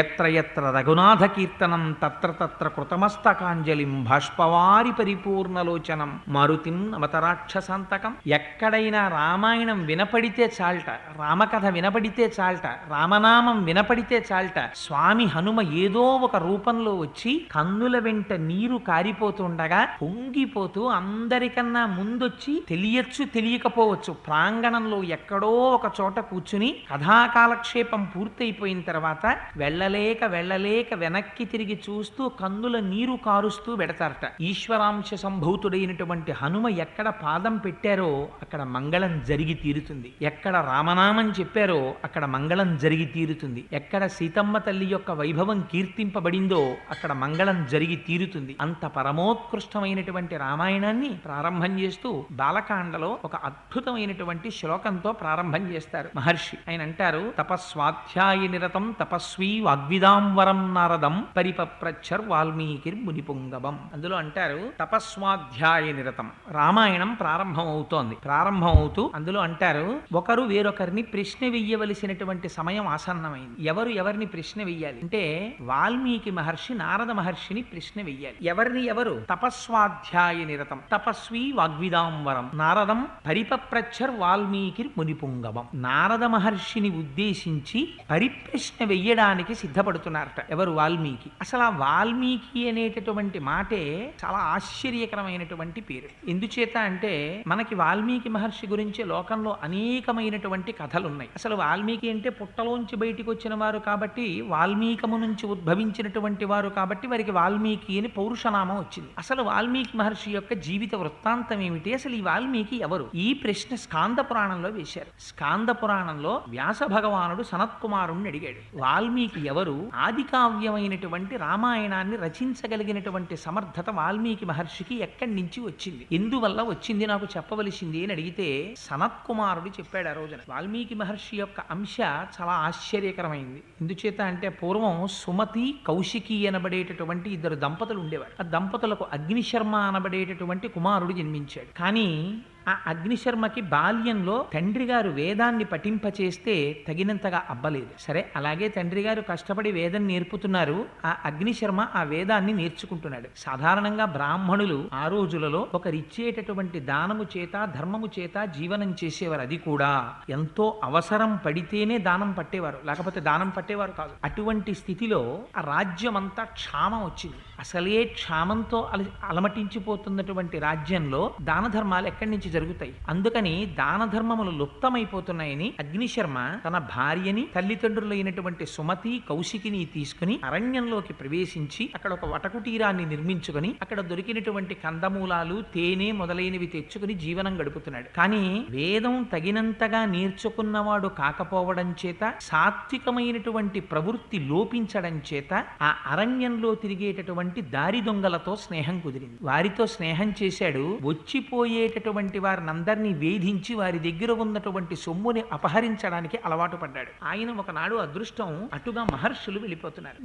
ఎత్ర ఎత్ర రఘునాథ కీర్తనం తత్ర తత్ర కృతమస్తకాంజలిం బాష్పవారి పరిపూర్ణలోచనం మారుతిం నమతరాక్షసాంతకం. ఎక్కడైనా రామాయణం వినపడితే చాల్ట, రామకథ వినపడితే చాల్ట, రామనామం వినపడితే చాల్ట, స్వామి హనుమ ఏదో ఒక రూపంలో వచ్చి కన్నుల వెంట నీరు కారిపోతుండగా పొంగిపోతూ అందరికన్నా ముందొచ్చి తెలియచ్చు తెలియకపోవచ్చు ప్రాంగణంలో ఎక్కడో ఒక చోట కూర్చుని కథాకాలక్షేపం పూర్తయిపోయిన తర్వాత వెళ్ళలేక వెనక్కి తిరిగి చూస్తూ కన్నుల నీరు కారుస్తూ పెడతారట. ఈశ్వరాంశ సంభూతుడైనటువంటి హనుమ ఎక్కడ పాదం పెట్టారో అక్కడ మంగళం జరిగి తీరుతుంది. ఎక్కడ రామనామం చెప్పారో అక్కడ మంగళం జరిగి తీరుతుంది. ఎక్కడ సీతమ్మ తల్లి యొక్క వైభవం కీర్తింపబడిందో అక్కడ మంగళం జరిగి తీరుతుంది. అంత పరమోత్కృష్టమైనటువంటి రామాయణాన్ని ప్రారంభం చేస్తూ బాలకాండలో ఒక అద్భుతమైనటువంటి శ్లోకంతో ప్రారంభం చేస్తారు మహర్షి. ఆయన అంటారు, తపస్వాధ్యాయ నిరతం తపస్వీ వాగ్విదాంవరం నారదం పరిపప్రచ్చర్ వాల్మీకిర్ మునిపుంగవం. అందులో అంటారు తపస్వాధ్యాయ నిరతం. రామాయణం ప్రారంభం అవుతోంది. ప్రారంభం అవుతూ అందులో అంటారు, ఒకరు వేరొకరిని ప్రశ్న వెయ్యవలసినటువంటి సమయం ఆసన్నమైంది. ఎవరు ఎవరిని ప్రశ్న వెయ్యాలి అంటే వాల్మీకి మహర్షి నారద మహర్షిని ప్రశ్న వెయ్యాలి. ఎవరు తపస్వాధ్యాయ నిరతం తపస్వి వాగ్విదాంవరం నారదం పరిపప్రచ్చర్ వాల్మీకిర్ మునిపుంగవం. నారద మహర్షిని ఉద్దేశించి పరిప్రశ్న వెయ్యడానికి సిద్ధపడుతున్నారట ఎవరు? వాల్మీకి. అసలు ఆ వాల్మీకి అనేటటువంటి మాటే చాలా ఆశ్చర్యకరమైనటువంటి పేరు. ఎందుచేత అంటే మనకి వాల్మీకి మహర్షి గురించి లోకంలో అనేకమైనటువంటి కథలున్నాయి. అసలు వాల్మీకి అంటే పుట్టలోంచి బయటికి వచ్చిన వారు కాబట్టి, వాల్మీకము నుంచి ఉద్భవించినటువంటి వారు కాబట్టి వారికి వాల్మీకి అని పౌరుషనామం వచ్చింది. అసలు వాల్మీకి మహర్షి యొక్క జీవిత వృత్తాంతం ఏమిటి? అసలు ఈ వాల్మీకి ఎవరు? ఈ ప్రశ్న స్కాంద పురాణంలో వేశారు. స్కాంద పురాణంలో వ్యాస భగవానుడు సనత్కుమారుణ్ణి అడిగాడు, వాల్మీకి ఎవరు? ఆది కావ్యమైనటువంటి రామాయణాన్ని రచించగలిగినటువంటి సమర్థత వాల్మీకి మహర్షికి ఎక్కడి నుంచి వచ్చింది, ఎందువల్ల వచ్చింది, నాకు చెప్పవలసింది అని అడిగితే సనత్కుమారుడు చెప్పాడు ఆ రోజున. వాల్మీకి మహర్షి యొక్క అంశ చాలా ఆశ్చర్యకరమైంది. ఎందుచేత అంటే పూర్వం సుమతి కౌశికి అనబడేటటువంటి ఇద్దరు దంపతులు ఉండేవారు. ఆ దంపతులకు అగ్నిశర్మ అనబడేటటువంటి కుమారుడు జన్మించాడు. కానీ ఆ అగ్నిశర్మకి బాల్యంలో తండ్రి గారు వేదాన్ని పఠింపచేస్తే తగినంతగా అబ్బలేదు. సరే, అలాగే తండ్రి గారు కష్టపడి వేదం నేర్పుతున్నారు, ఆ అగ్నిశర్మ ఆ వేదాన్ని నేర్చుకుంటున్నాడు. సాధారణంగా బ్రాహ్మణులు ఆ రోజులలో ఒకరిచ్చేటటువంటి దానము చేత ధర్మము చేత జీవనం చేసేవారు. అది కూడా ఎంతో అవసరం పడితేనే దానం పట్టేవారు, లేకపోతే దానం పట్టేవారు కాదు. అటువంటి స్థితిలో ఆ రాజ్యం అంతా క్షామం వచ్చింది. అసలే క్షామంతో అలమటించిపోతున్నటువంటి రాజ్యంలో దాన ధర్మాలు ఎక్కడి నుంచి జరుగుతాయి? అందుకని దాన ధర్మములు లుప్తమైపోతున్నాయని అగ్నిశర్మ తన భార్యని తల్లిదండ్రులైనటువంటి సుమతి కౌశికిని తీసుకుని అరణ్యంలోకి ప్రవేశించి అక్కడ ఒక వటకుటీరాన్ని నిర్మించుకుని అక్కడ దొరికినటువంటి కందమూలాలు తేనె మొదలైనవి తెచ్చుకుని జీవనం గడుపుతున్నాడు. కానీ వేదం తగినంతగా నేర్చుకున్నవాడు కాకపోవడం చేత, సాత్వికమైనటువంటి ప్రవృత్తి లోపించడం చేత ఆ అరణ్యంలో తిరిగేటటువంటి దారి దొంగలతో స్నేహం కుదిరింది. వారితో స్నేహం చేశాడు. వచ్చిపోయేటటువంటి వారినందరినీ వేధించి వారి దగ్గర ఉన్నటువంటి సొమ్ముని అపహరించడానికి అలవాటు పడ్డాడు. ఆయన ఒకనాడు అదృష్టం అటుగా మహర్షులు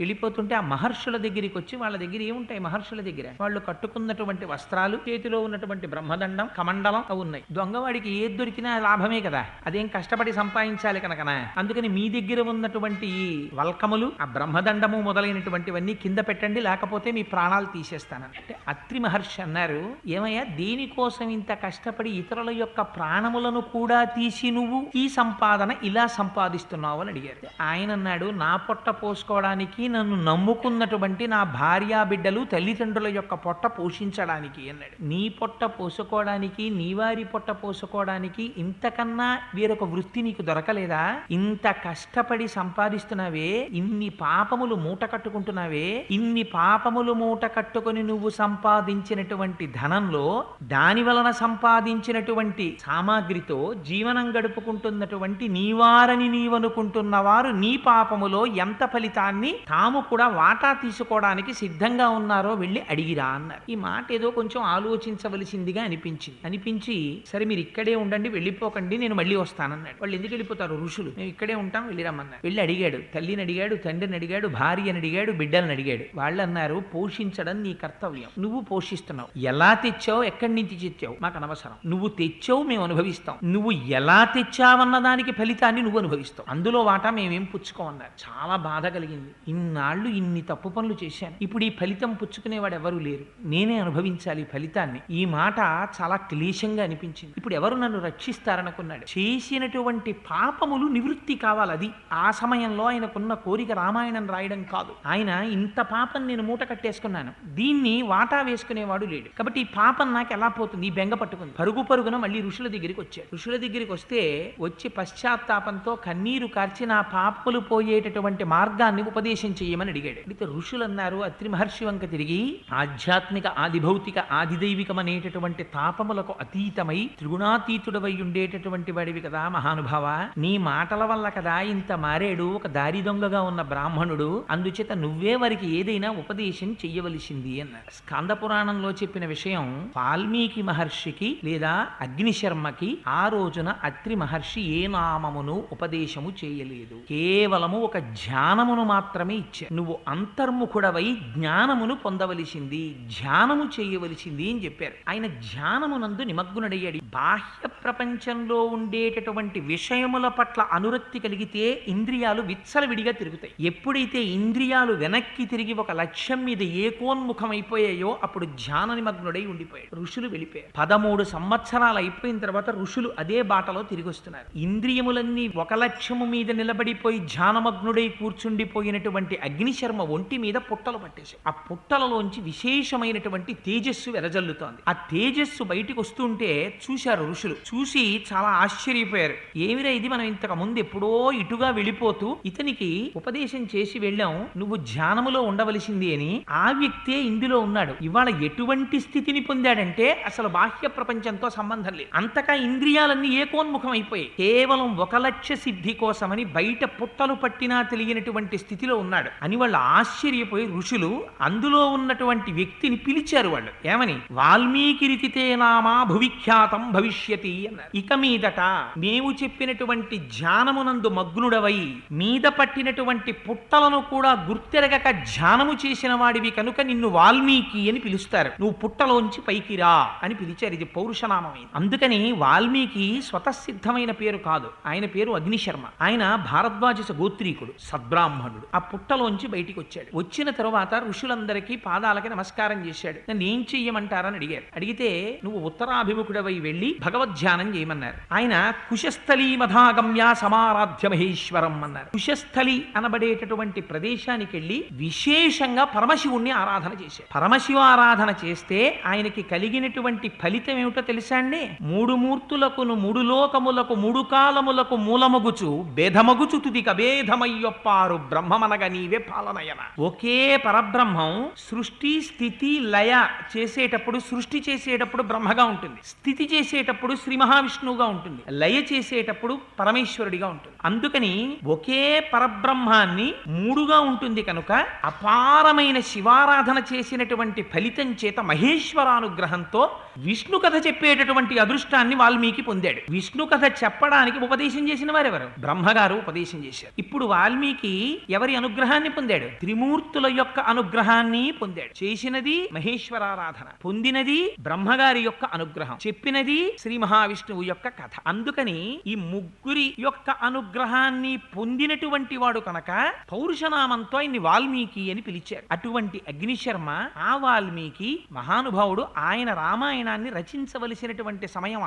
వెళ్ళిపోతుంటే ఆ మహర్షుల దగ్గరికి వచ్చి, వాళ్ళ దగ్గర ఏముంటాయి మహర్షుల దగ్గర? వాళ్ళు కట్టుకున్నటువంటి వస్త్రాలు, చేతిలో ఉన్నటువంటి బ్రహ్మదండం కమండలం అవి ఉన్నాయి. దొంగవాడికి ఏది దొరికినా లాభమే కదా, అదేం కష్టపడి సంపాదించాలి కనుకనా. అందుకని మీ దగ్గర ఉన్నటువంటి ఈ వల్కములు, ఆ బ్రహ్మదండము మొదలైనటువంటివన్నీ కింద పెట్టండి, లేకపోతే మీ ప్రాణాలు తీసేస్తాను అంటే అత్రి మహర్షి అన్నారు, ఏమయ్యా దేనికోసం ఇంత కష్టపడి ఇతరుల యొక్క ప్రాణములను కూడా తీసి నువ్వు ఈ సంపాదన ఇలా సంపాదిస్తున్నావు అని అడిగారు. ఆయన అన్నాడు, నా పొట్ట పోసుకోవడానికి, నన్ను నమ్ముకున్నటువంటి నా భార్యా బిడ్డలు తల్లిదండ్రుల యొక్క పొట్ట పోషించడానికి అన్నాడు. నీ పొట్ట పోసుకోవడానికి, నీ వారి పొట్ట పోసుకోవడానికి ఇంతకన్నా వేరొక వృత్తి నీకు దొరకలేదా? ఇంత కష్టపడి సంపాదిస్తున్నావే, ఇన్ని పాపములు మూట కట్టుకుంటున్నావే, ఇన్ని పాపములు మూట కట్టుకొని నువ్వు సంపాదించినటువంటి ధనంలో దాని వలన సంపాదించినటువంటి సామాగ్రితో జీవనం గడుపుకుంటున్నటువంటి నీవారని నీవనుకుంటున్న వారు నీ పాపములో ఎంత ఫలితాన్ని తాము కూడా వాటా తీసుకోవడానికి సిద్ధంగా ఉన్నారో వెళ్ళి అడిగిరా అన్నారు. ఈ మాట ఏదో కొంచెం ఆలోచించవలసిందిగా అనిపించి సరే మీరు ఇక్కడే ఉండండి, వెళ్ళిపోకండి, నేను మళ్ళీ వస్తానన్నాడు. వాళ్ళు ఎందుకు వెళ్ళిపోతారు? ఋషులు. మేము ఇక్కడే ఉంటాం, వెళ్ళి రమ్మన్నారు. వెళ్ళి అడిగాడు, తల్లిని అడిగాడు, తండ్రిని అడిగాడు, భార్యని అడిగాడు, బిడ్డలను అడిగాడు. వాళ్ళు అన్నారు, పోషించడం నీ కర్తవ్యం, నువ్వు పోషిస్తున్నావు, ఎలా తెచ్చావు, ఎక్కడి నుంచి తెచ్చావు మాకు అనవసరం, నువ్వు తెచ్చావు మేము అనుభవిస్తాం, నువ్వు ఎలా తెచ్చావన్న దానికి ఫలితాన్ని నువ్వు అనుభవిస్తావు, అందులో వాటా మేమేం పుచ్చుకోమన్నారు. చాలా బాధ కలిగింది. ఇన్నాళ్ళు ఇన్ని తప్పు పనులు చేశాను, ఇప్పుడు ఈ ఫలితం పుచ్చుకునేవాడు ఎవరు లేరు, నేనే అనుభవించాలి ఈ ఫలితాన్ని. ఈ మాట చాలా క్లేశంగా అనిపించింది. ఇప్పుడు ఎవరు నన్ను రక్షిస్తారనుకున్నాడు. చేసినటువంటి పాపములు నివృత్తి కావాలి. అది ఆ సమయంలో ఆయనకున్న కోరిక రామాయణం రాయడం కాదు. ఆయన ఇంత పాపం నేను మూట కట్టేసుకున్నాను, దీన్ని వాటా వేసుకునేవాడు లేడు, కాబట్టి ఈ పాపం నాకు ఎలా పోతుంది, ఈ బెంగ పట్టుకుంది. పరుగు పరుగున మళ్ళీ ఋషుల దగ్గరికి వచ్చాడు. ఋషుల దగ్గరికి వస్తే వచ్చి పశ్చాత్తాపంతో కన్నీరు కార్చి నా పాపములు పోయేటటువంటి మార్గాన్ని ఉపదేశం చేయమని అడిగాడు. అయితే ఋషులు అన్నారు, అత్రి మహర్షి వంక తిరిగి, ఆధ్యాత్మిక ఆదిభౌతిక ఆదిదైవికం అనేటటువంటి తాపములకు అతీతమై త్రిగుణాతీతుడవై ఉండేటటువంటి వాడివి కదా మహానుభావ, నీ మాటల వల్ల కదా ఇంత మారేడు ఒక దారి దొంగగా ఉన్న బ్రాహ్మణుడు, అందుచేత నువ్వే వారికి ఏదైనా ఉపదేశం చెయ్యవలసింది అన్నారు. స్కంద పురాణంలో చెప్పిన విషయం వాల్మీకి మహర్షికి లేదా అగ్నిశర్మకి ఆ రోజున అత్రి మహర్షి ఏ నామమును ఉపదేశము చేయలేదు, కేవలము ఒక ధ్యానమును మాత్రమే ఇచ్చారు. నువ్వు అంతర్ముఖుడవై జ్ఞానమును పొందవలసింది, ధ్యానము చేయవలసింది అని చెప్పారు. ఆయన ధ్యానమునందు నిమగ్నుడయ్యాడు. బాహ్య ప్రపంచంలో ఉండేటటువంటి విషయముల పట్ల అనురక్తి కలిగితే ఇంద్రియాలు విచ్చలవిడిగా తిరుగుతాయి. ఎప్పుడైతే ఇంద్రియాలు వెనక్కి తిరిగి ఒక లక్ష్యం మీద ఏకోన్ముఖమైపోయాయో అప్పుడు ధ్యాన నిమగ్నుడై ఉండిపోయాడు. ఋషులు వెళ్ళిపోయారు. 13 సంవత్సరాలు అయిపోయిన తర్వాత ఋషులు అదే బాటలో తిరిగి వస్తున్నారు. ఇంద్రియములన్నీ ఒక లక్ష్యము మీద నిలబడిపోయి ధ్యానమగ్నుడై కూర్చుండిపోయినటువంటి అగ్నిశర్మ ఒంటి మీద పుట్టలు పట్టేశారు. ఆ పుట్టలలోంచి విశేషమైనటువంటి తేజస్సు వెదజల్లుతోంది. ఆ తేజస్సు బయటికి వస్తుంటే చూశారు ఋషులు. చూసి చాలా ఆశ్చర్యపోయారు. ఏమిరా ఇది, మనం ఇంతకు ముందు ఎప్పుడో ఇటుగా వెళ్ళిపోతూ ఇతనికి ఉపదేశం చేసి వెళ్ళాం, నువ్వు ధ్యానములో ఉండవలసింది అని. ఆ వ్యక్తే ఇందులో ఉన్నాడు. ఇవాళ ఎటువంటి స్థితిని పొందాడంటే అసలు బాహ్య ప్రపంచంతో సంబంధం లేదు, అంతగా ఇంద్రియాలన్నీ ఏకోన్ముఖం అయిపోయాయి. కేవలం ఒక లక్ష్య సిద్ధి కోసమని బయట పుట్టలు పట్టినా తెలియనటువంటి స్థితిలో ఉన్నాడు అని వాళ్ళు ఆశ్చర్యపోయి ఋషులు అందులో ఉన్నటువంటి వ్యక్తిని పిలిచారు. వాళ్ళు ఏమని, వాల్మీకి రితితే నామా భువిఖ్యాతం భవిష్యతి అన్నారు. ఇక మీదట మేము చెప్పినటువంటి ధ్యానమునందు మగ్నుడవై మీద పట్టినటువంటి పుట్టలను కూడా గుర్తెరగక ధ్యానము చేసిన వాడివి కనుక నిన్ను వాల్మీకి అని పిలుస్తారు, నువ్వు పుట్టలోంచి పైకి రా అని పిలిచారు. ఇది పౌరుషనామమే. అందుకని వాల్మీకి స్వతసిద్ధమైన పేరు కాదు, ఆయన పేరు అగ్నిశర్మ. ఆయన భారద్వాజ గోత్రీకుడు, సద్బ్రాహ్మణుడు. ఆ పుట్టలోంచి బయటికి వచ్చాడు. వచ్చిన తరువాత ఋషులందరికీ పాదాలకి నమస్కారం చేశాడు. నన్ను ఏం చెయ్యమంటారని అడిగారు. అడిగితే నువ్వు ఉత్తరాభిముఖుడవై వెళ్ళి భగవద్ధ్యానం చేయమన్నారు. ఆయన కుశస్థలీ మధాగమ్య సమారాధ్య మహేశ్వరం అన్నారు. కుశస్థలి అనబడేటటువంటి ప్రదేశానికి వెళ్ళి విశేషంగా పరమశివుణ్ణి ఆరాధన చేశాడు. పరమశివ ఆరాధన చేస్తే ఆయనకి కలిగినటువంటి ఫలితం ఏమిటో తెలుసా అండి? 3 మూర్తులకును 3 లోకములకు 3 కాలములకు మూలమగుచు భేదమగుచు తుది కభేదమయ్యొప్పారు బ్రహ్మమనగ నీవే పాలనయన. ఒకే పరబ్రహ్మం సృష్టి స్థితి లయ చేసేటప్పుడు, సృష్టి చేసేటప్పుడు బ్రహ్మగా ఉంటుంది, స్థితి చేసేటప్పుడు శ్రీ మహావిష్ణువుగా ఉంటుంది, లయ చేసేటప్పుడు పరమేశ్వరుడిగా ఉంటుంది. అందుకని ఒకే పరబ్రహ్మాన్ని 3గా ఉంటుంది కనుక అపారమైన శివారాధన చేసినటువంటి ఫలితం చేత మహేశ్వరానుగ్రహంతో విష్ణు కథ చెప్పేటటువంటి అదృష్టాన్ని వాల్మీకి పొందాడు. విష్ణు కథ చెప్పడానికి ఉపదేశం చేసిన వారెవరు? బ్రహ్మగారు ఉపదేశం చేశారు. ఇప్పుడు వాల్మీకి ఎవరి అనుగ్రహాన్ని పొందాడు? త్రిమూర్తుల యొక్క అనుగ్రహాన్ని పొందాడు. చేసినది మహేశ్వరారాధన, పొందినది బ్రహ్మగారి యొక్క అనుగ్రహం, చెప్పినది శ్రీ మహావిష్ణువు యొక్క కథ. అందుకని ఈ ముగ్గురి యొక్క అనుగ్రహాన్ని పొందినటువంటి వాడు కనుక పౌరుషనామంతో ఆయన్ని వాల్మీకి అని పిలిచారు. అటువంటి అగ్నిశర్మ ఆ వాల్మీకి మహానుభావుడు ఆయన రామాయణాన్ని రచించవలసినటువంటి సమయం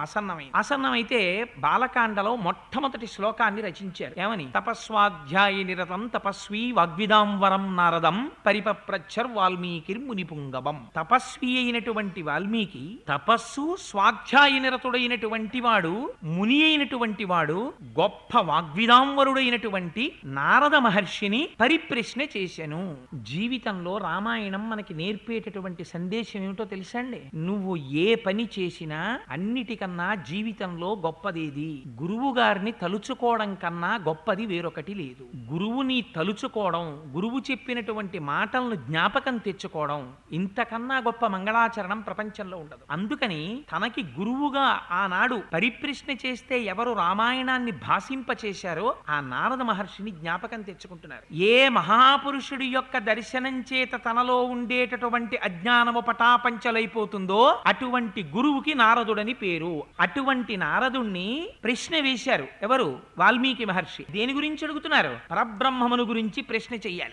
ఆసన్నమైతే బాలకాండలో మొట్టమొదటి శ్లోకాన్ని రచించారు. ఏమని? తపస్వాధ్యాయ నిరతం తపస్వీ వాగ్విదాంవరం నారదం పరిపప్రచ్చర్ వాల్మీకి మునిపుంగవం. తపస్వి అయినటువంటి వాల్మీకి, తపస్సు స్వాధ్యాయ నిరతుడైనటువంటి వాడు, ముని అయినటువంటి వాడు, గొప్ప వాగ్విదాంవరుడైనటువంటి నారద మహర్షిని పరిప్రశ్న చేశాను. జీవితంలో రామాయణం మనకి నేర్పేటటువంటి సందేశం ఏమిటో తెలుసా అండి? నువ్వు ఏ పని చేసినా అన్నిటికన్నా జీవితంలో గొప్పదేది? గురువు గారిని తలుచుకోవడం కన్నా గొప్పది వేరొకటి లేదు. గురువుని తలుచుకోవడం, గురువు చెప్పినటువంటి మాటలను జ్ఞాపకం తెచ్చుకోవడం, ఇంతకన్నా గొప్ప మంగళాచరణం ప్రపంచంలో ఉండదు. అందుకని తనకి గురువుగా ఆనాడు పరిప్రశ్న చేస్తే ఎవరు రామాయణాన్ని భాషింపచేశారో ఆ నారద మహర్షిని జ్ఞాపకం తెచ్చుకుంటున్నారు. ఏ మహాపురుషుడి యొక్క దర్శనం చేత తనలో ఉండేటటువంటి అజ్ఞానము పటాపంచలైపోతుందో అటువంటి చెప్పేటటువంటి గురువుకి నారదుడని పేరు. అటువంటి నారదుణ్ణి ప్రశ్న వేశారు ఎవరు? వాల్మీకి మహర్షి. దేని గురించి అడుగుతున్నారు? పరబ్రహ్మమును గురించి ప్రశ్న చెయ్యాలి.